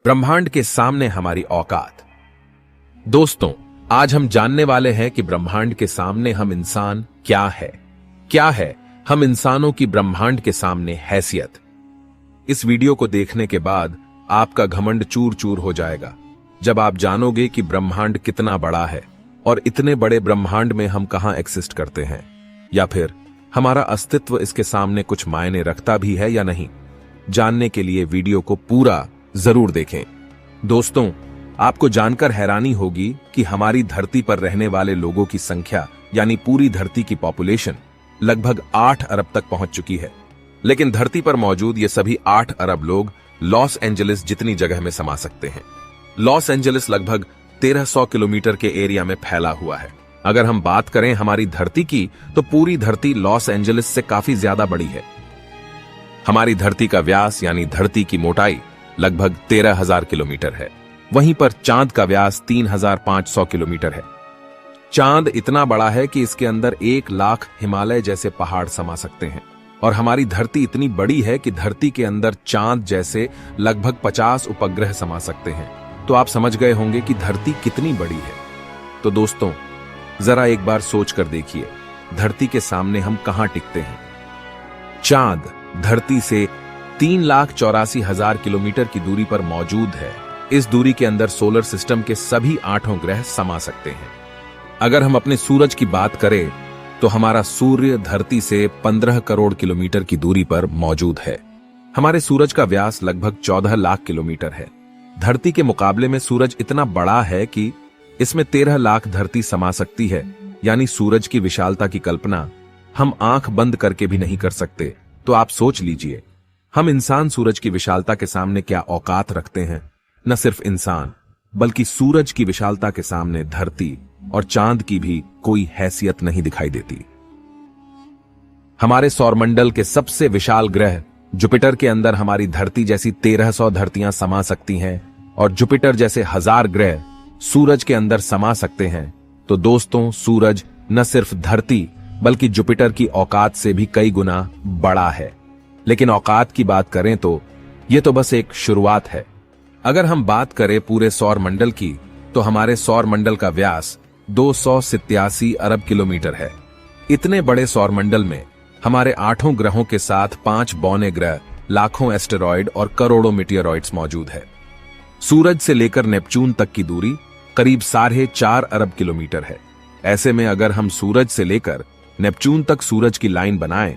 ब्रह्मांड के सामने हमारी औकात। दोस्तों, आज हम जानने वाले हैं कि ब्रह्मांड के सामने हम इंसान क्या है हम इंसानों की ब्रह्मांड के सामने हैसियत। इस वीडियो को देखने के बाद आपका घमंड चूर चूर हो जाएगा जब आप जानोगे कि ब्रह्मांड कितना बड़ा है और इतने बड़े ब्रह्मांड में हम कहां एक्सिस्ट करते हैं, या फिर हमारा अस्तित्व इसके सामने कुछ मायने रखता भी है या नहीं। जानने के लिए वीडियो को पूरा जरूर देखें। दोस्तों, आपको जानकर हैरानी होगी कि हमारी धरती पर रहने वाले लोगों की संख्या यानी पूरी धरती की पॉपुलेशन लगभग 8 अरब तक पहुंच चुकी है। लेकिन धरती पर मौजूद ये सभी 8 अरब लोग लॉस एंजलिस जितनी जगह में समा सकते हैं। लॉस एंजलिस लगभग 1300 किलोमीटर के एरिया में फैला हुआ है। अगर हम बात करें हमारी धरती की, तो पूरी धरती लॉस एंजलिस से काफी ज्यादा बड़ी है। हमारी धरती का व्यास यानी धरती की मोटाई लगभग 13,000 किलोमीटर है। वहीं पर चांद का व्यास 3,500 किलोमीटर है। चांद इतना बड़ा है कि इसके अंदर 1 लाख हिमालय जैसे पहाड़ समा सकते हैं। और हमारी धरती इतनी बड़ी है कि धरती के अंदर चांद जैसे लगभग 50 उपग्रह समा सकते हैं। तो आप समझ गए होंगे कि धरती कितनी बड़ी है। तो दोस्तों, जरा एक बार सोच कर देखिए, धरती के सामने हम कहां टिकते हैं। चांद धरती से 3,84,000 किलोमीटर की दूरी पर मौजूद है। इस दूरी के अंदर सोलर सिस्टम के सभी 8 ग्रह समा सकते हैं। अगर हम अपने सूरज की बात करें तो हमारा सूर्य धरती से 15 करोड़ किलोमीटर की दूरी पर मौजूद है। हमारे सूरज का व्यास लगभग 14 लाख किलोमीटर है। धरती के मुकाबले में सूरज इतना बड़ा है कि इसमें 13 लाख धरती समा सकती है। यानी सूरज की विशालता की कल्पना हम आंख बंद करके भी नहीं कर सकते। तो आप सोच लीजिए, हम इंसान सूरज की विशालता के सामने क्या औकात रखते हैं। न सिर्फ इंसान, बल्कि सूरज की विशालता के सामने धरती और चांद की भी कोई हैसियत नहीं दिखाई देती। हमारे सौरमंडल के सबसे विशाल ग्रह जुपिटर के अंदर हमारी धरती जैसी 1300 धरतियां समा सकती हैं और जुपिटर जैसे 1000 ग्रह सूरज के अंदर समा सकते हैं। तो दोस्तों, सूरज न सिर्फ धरती बल्कि जुपिटर की औकात से भी कई गुना बड़ा है। लेकिन औकात की बात करें तो यह तो बस एक शुरुआत है। अगर हम बात करें पूरे सौर मंडल की, तो हमारे सौर मंडल का व्यास 287 अरब किलोमीटर है। इतने बड़े सौर मंडल में हमारे 8 ग्रहों के साथ 5 बौने ग्रह, लाखों एस्टेरॉयड और करोड़ों मीटियोरॉइड्स मौजूद है। सूरज से लेकर नेपच्यून तक की दूरी करीब 4.5 अरब किलोमीटर है। ऐसे में अगर हम सूरज से लेकर नेपच्यून तक सूरज की लाइन बनाएं,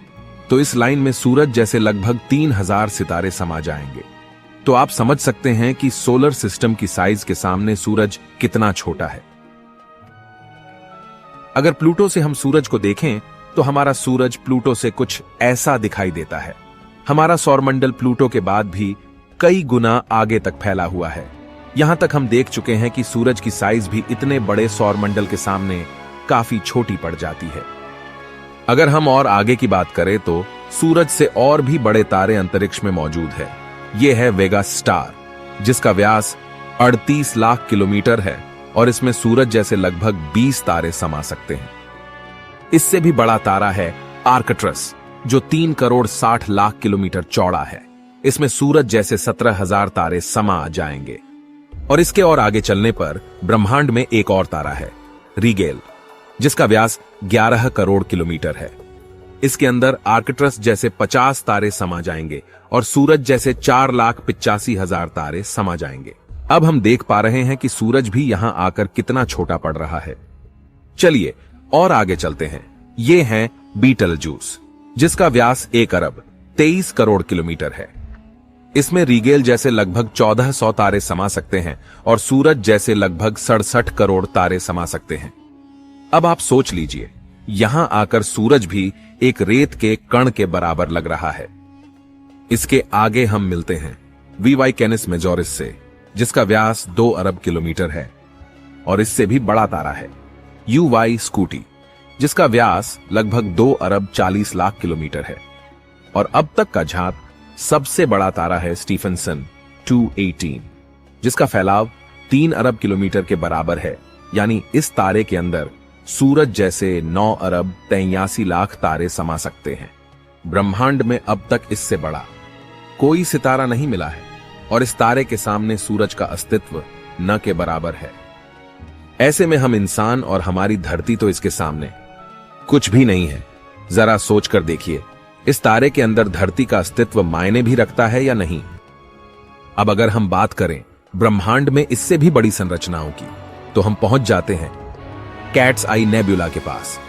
तो इस लाइन में सूरज जैसे लगभग 3000 सितारे समा जाएंगे। तो आप समझ सकते हैं कि सोलर सिस्टम की साइज के सामने सूरज कितना छोटा है। अगर प्लूटो से हम सूरज को देखें तो हमारा सूरज प्लूटो से कुछ ऐसा दिखाई देता है। हमारा सौरमंडल प्लूटो के बाद भी कई गुना आगे तक फैला हुआ है। यहां तक हम देख चुके हैं कि सूरज की साइज भी इतने बड़े सौरमंडल के सामने काफी छोटी पड़ जाती है। अगर हम और आगे की बात करें तो सूरज से और भी बड़े तारे अंतरिक्ष में मौजूद है। यह है वेगा स्टार, जिसका व्यास 38 लाख किलोमीटर है और इसमें सूरज जैसे लगभग 20 तारे समा सकते हैं। इससे भी बड़ा तारा है आर्कट्रस, जो 3 करोड़ 60 लाख किलोमीटर चौड़ा है। इसमें सूरज जैसे 17,000 तारे समा जाएंगे। और इसके और आगे चलने पर ब्रह्मांड में एक और तारा है, रीगेल, जिसका व्यास 11 करोड़ किलोमीटर है। इसके अंदर आर्कट्रस जैसे 50 तारे समा जाएंगे और सूरज जैसे 4,85,000 तारे समा जाएंगे। अब हम देख पा रहे हैं कि सूरज भी यहां आकर कितना छोटा पड़ रहा है। चलिए और आगे चलते हैं। ये है बीटलजूस, जिसका व्यास 1 अरब 23 करोड़ किलोमीटर है। इसमें रीगेल जैसे लगभग 1400 तारे समा सकते हैं और सूरज जैसे लगभग 67 करोड़ तारे समा सकते हैं। अब आप सोच लीजिए, यहां आकर सूरज भी एक रेत के कण के बराबर लग रहा है। इसके आगे हम मिलते हैं वीवाई कैनिस मेजोरिस से, जिसका व्यास 2 अरब किलोमीटर है। और इससे भी बड़ा तारा है यूवाई स्कूटी, जिसका व्यास लगभग 2 अरब 40 लाख किलोमीटर है। और अब तक का झांक सबसे बड़ा तारा है स्टीफनसन 218, जिसका फैलाव 3 अरब किलोमीटर के बराबर है। यानी इस तारे के अंदर सूरज जैसे 9 अरब 83 लाख तारे समा सकते हैं। ब्रह्मांड में अब तक इससे बड़ा कोई सितारा नहीं मिला है। और इस तारे के सामने सूरज का अस्तित्व न के बराबर है। ऐसे में हम इंसान और हमारी धरती तो इसके सामने कुछ भी नहीं है। जरा सोच कर देखिए, इस तारे के अंदर धरती का अस्तित्व मायने भी रखता है या नहीं। अब अगर हम बात करें ब्रह्मांड में इससे भी बड़ी संरचनाओं की, तो हम पहुंच जाते हैं कैट्स आई नेबुला के पास।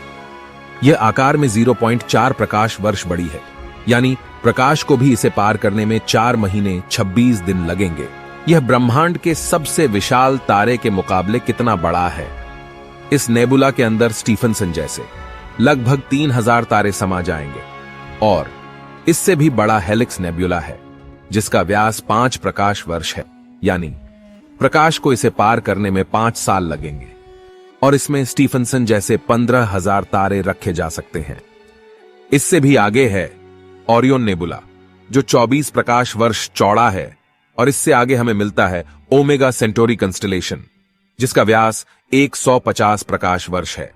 यह आकार में 0.4 प्रकाश वर्ष बड़ी है, यानी प्रकाश को भी इसे पार करने में 4 महीने 26 दिन लगेंगे। यह ब्रह्मांड के सबसे विशाल तारे के मुकाबले कितना बड़ा है। इस नेबुला के अंदर स्टीफनसन जैसे लगभग 3000 तारे समा जाएंगे, और इससे भी बड़ा हेलिक्स नेबुला है जिसका व्यास 5 प्रकाश वर्ष है, यानी प्रकाश को इसे पार करने में 5 साल लगेंगे। और इसमें स्टीफनसन जैसे 15,000 तारे रखे जा सकते हैं। इससे भी आगे है ओरियन नेबुला, जो 24 प्रकाश वर्ष चौड़ा है, और इससे आगे हमें मिलता है ओमेगा सेंटोरी कंस्टलेशन, जिसका व्यास 150 प्रकाश वर्ष है।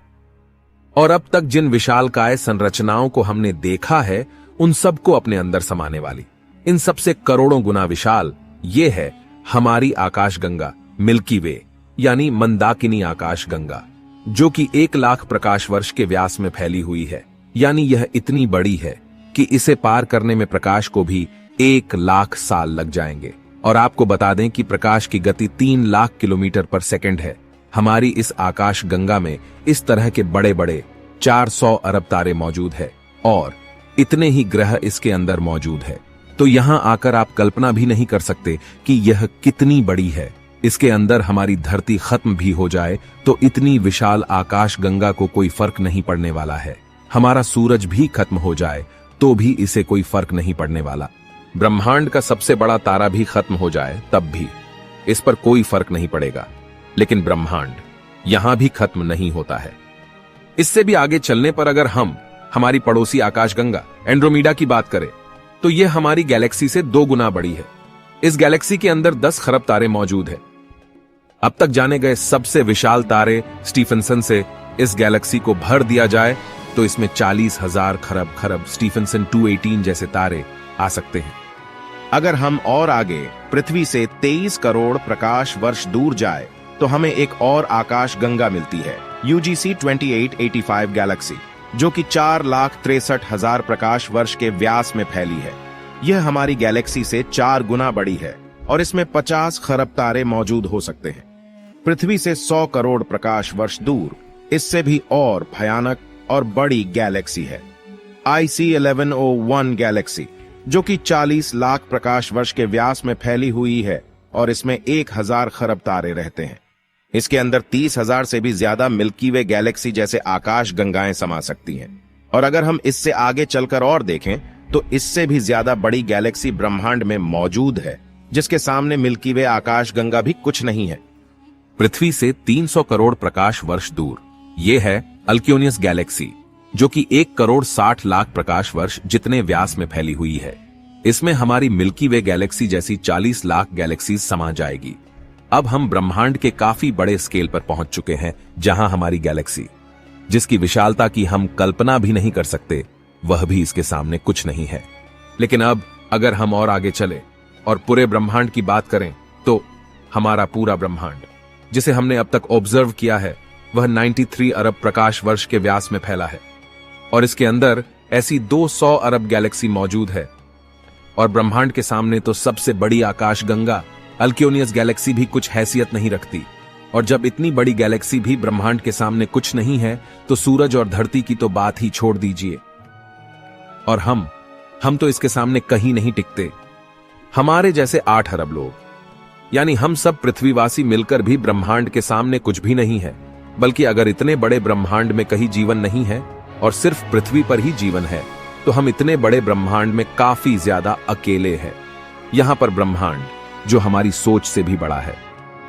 और अब तक जिन विशालकाय संरचनाओं को हमने देखा है, उन सबको अपने अंदर समाने वाली, इन सबसे करोड़ों गुना विशाल ये है हमारी आकाशगंगा मिल्की वे, यानी मंदाकिनी आकाशगंगा, जो कि 1 लाख प्रकाश वर्ष के व्यास में फैली हुई है। यानी यह इतनी बड़ी है कि इसे पार करने में प्रकाश को भी 1 लाख साल लग जाएंगे। और आपको बता दें कि प्रकाश की गति 3 लाख किलोमीटर पर सेकंड है। हमारी इस आकाश गंगा में इस तरह के बड़े बड़े 400 अरब तारे मौजूद है, और इतने ही ग्रह इसके अंदर मौजूद है। तो यहां आकर आप कल्पना भी नहीं कर सकते कि यह कितनी बड़ी है। इसके अंदर हमारी धरती खत्म भी हो जाए तो इतनी विशाल आकाश गंगा को कोई फर्क नहीं पड़ने वाला है। हमारा सूरज भी खत्म हो जाए तो भी इसे कोई फर्क नहीं पड़ने वाला। ब्रह्मांड का सबसे बड़ा तारा भी खत्म हो जाए तब भी इस पर कोई फर्क नहीं पड़ेगा। लेकिन ब्रह्मांड यहां भी खत्म नहीं होता है। इससे भी आगे चलने पर अगर हम हमारी पड़ोसी आकाशगंगा एंड्रोमेडा की बात करें, तो यह हमारी गैलेक्सी से 2 गुना बड़ी है। इस गैलेक्सी के अंदर 10 खरब तारे मौजूद है। अब तक जाने गए सबसे विशाल तारे स्टीफनसन से इस गैलेक्सी को भर दिया जाए तो इसमें 40,000 खरब स्टीफनसन 218 जैसे तारे आ सकते हैं। अगर हम और आगे पृथ्वी से 23 करोड़ प्रकाश वर्ष दूर जाए तो हमें एक और आकाश गंगा मिलती है, UGC 2885 गैलेक्सी, जो कि 4,63,000 प्रकाश वर्ष के व्यास में फैली है। यह हमारी गैलेक्सी से 4 गुना बड़ी है और इसमें 50 खरब तारे मौजूद हो सकते हैं। पृथ्वी से 100 करोड़ प्रकाश वर्ष दूर इससे भी और भयानक और बड़ी गैलेक्सी है, IC 1101 गैलेक्सी, जो कि 40 लाख प्रकाश वर्ष के व्यास में फैली हुई है और इसमें 1000 खरब तारे रहते हैं। इसके अंदर 30,000 से भी ज्यादा मिल्की वे गैलेक्सी जैसे आकाश गंगाएं समा सकती हैं। और अगर हम इससे आगे चलकर और देखें तो इससे भी ज्यादा बड़ी गैलेक्सी ब्रह्मांड में मौजूद है, जिसके सामने मिल्की वे आकाश गंगा भी कुछ नहीं है। पृथ्वी से 300 करोड़ प्रकाश वर्ष दूर यह है अल्क्योनियस गैलेक्सी, जो कि 1 करोड़ 60 लाख प्रकाश वर्ष जितने व्यास में फैली हुई है। इसमें हमारी मिल्की वे गैलेक्सी जैसी 40 लाख गैलेक्सी समा जाएगी। अब हम ब्रह्मांड के काफी बड़े स्केल पर पहुंच चुके हैं, जहां हमारी गैलेक्सी, जिसकी विशालता की हम कल्पना भी नहीं कर सकते, वह भी इसके सामने कुछ नहीं है। लेकिन अब अगर हम और आगे चले और पूरे ब्रह्मांड की बात करें, तो हमारा पूरा ब्रह्मांड, जिसे हमने अब तक ऑब्जर्व किया है, वह 93 अरब प्रकाश वर्ष के व्यास में फैला है। और इसके अंदर ऐसी 200 अरब गैलेक्सी मौजूद है। और ब्रह्मांड के सामने तो सबसे बड़ी आकाश गंगा अल्क्योनियस गैलेक्सी भी कुछ हैसियत नहीं रखती। और जब इतनी बड़ी गैलेक्सी भी ब्रह्मांड के सामने कुछ नहीं है, तो सूरज और धरती की तो बात ही छोड़ दीजिए। और हम तो इसके सामने कहीं नहीं टिकते। हमारे जैसे 8 अरब लोग, यानी हम सब पृथ्वीवासी मिलकर भी ब्रह्मांड के सामने कुछ भी नहीं है। बल्कि अगर इतने बड़े ब्रह्मांड में कहीं जीवन नहीं है और सिर्फ पृथ्वी पर ही जीवन है, तो हम इतने बड़े ब्रह्मांड में काफी ज्यादा अकेले हैं। यहां पर ब्रह्मांड, जो हमारी सोच से भी बड़ा है,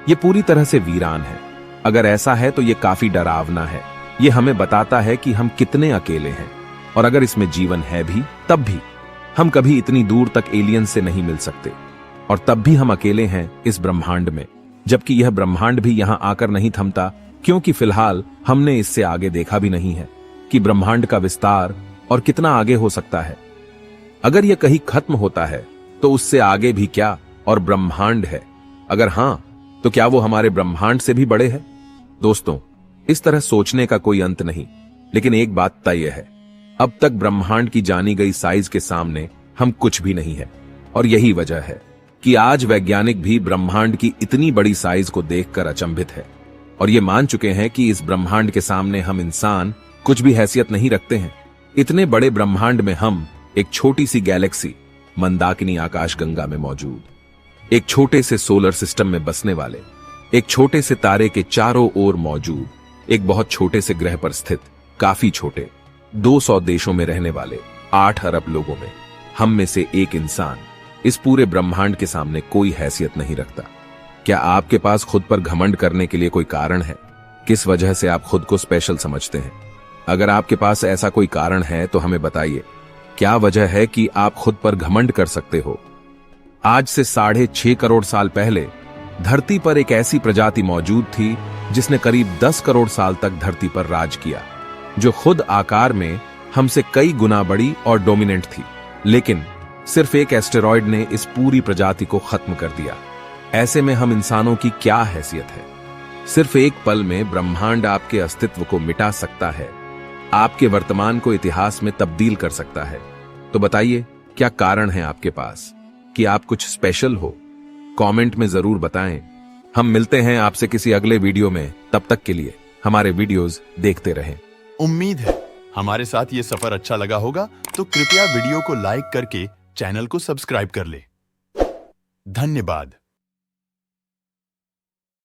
ये पूरी तरह से वीरान है। अगर ऐसा है तो ये काफी डरावना है। ये हमें बताता है कि हम कितने अकेले हैं। और अगर इसमें जीवन है भी, तब भी हम कभी इतनी दूर तक एलियन से नहीं मिल सकते। और तब भी हम अकेले हैं इस ब्रह्मांड में, जबकि यह ब्रह्मांड भी यहां आकर नहीं थमता, क्योंकि फिलहाल हमने इससे आगे देखा भी नहीं है कि ब्रह्मांड का विस्तार और कितना आगे हो सकता है। अगर यह कहीं खत्म होता है तो उससे आगे भी क्या, और ब्रह्मांड है? अगर हां, तो क्या वो हमारे ब्रह्मांड से भी बड़े हैं? दोस्तों, इस तरह सोचने का कोई अंत नहीं, लेकिन एक बात तय है, अब तक ब्रह्मांड की जानी गई साइज के सामने हम कुछ भी नहीं है। और यही वजह है कि आज वैज्ञानिक भी ब्रह्मांड की इतनी बड़ी साइज को देखकर अचंभित है और ये मान चुके हैं कि इस ब्रह्मांड के सामने हम इंसान कुछ भी हैसियत नहीं रखते हैं। इतने बड़े ब्रह्मांड में हम एक छोटी सी गैलेक्सी मंदाकिनी आकाशगंगा में मौजूद, एक छोटे से सोलर सिस्टम में बसने वाले, एक छोटे से तारे के चारों ओर मौजूद, एक बहुत छोटे से ग्रह पर स्थित, काफी छोटे 200 देशों में रहने वाले 8 अरब लोगों में हम में से एक इंसान इस पूरे ब्रह्मांड के सामने कोई हैसियत नहीं रखता। क्या आपके पास खुद पर घमंड करने के लिए कोई कारण है? किस वजह से आप खुद को स्पेशल समझते हैं? अगर आपके पास ऐसा कोई कारण है तो हमें बताइए, क्या वजह है कि आप खुद पर घमंड कर सकते हो? आज से 6.5 करोड़ साल पहले धरती पर एक ऐसी प्रजाति मौजूद थी जिसने करीब 10 करोड़ साल तक धरती पर राज किया, जो खुद आकार में हमसे कई गुना बड़ी और डोमिनेंट थी। लेकिन सिर्फ एक एस्टेरॉयड ने इस पूरी प्रजाति को खत्म कर दिया। ऐसे में हम इंसानों की क्या हैसियत है? सिर्फ एक पल में ब्रह्मांड आपके अस्तित्व को मिटा सकता है, आपके वर्तमान को इतिहास में तब्दील कर सकता है। तो बताइए, क्या कारण है आपके पास कि आप कुछ स्पेशल हो? कमेंट में जरूर बताएं। हम मिलते हैं आपसे किसी अगले वीडियो में। तब तक के लिए हमारे वीडियोस देखते रहें। उम्मीद है हमारे साथ ये सफर अच्छा लगा होगा, तो कृपया वीडियो को लाइक करके चैनल को सब्सक्राइब कर ले। धन्यवाद।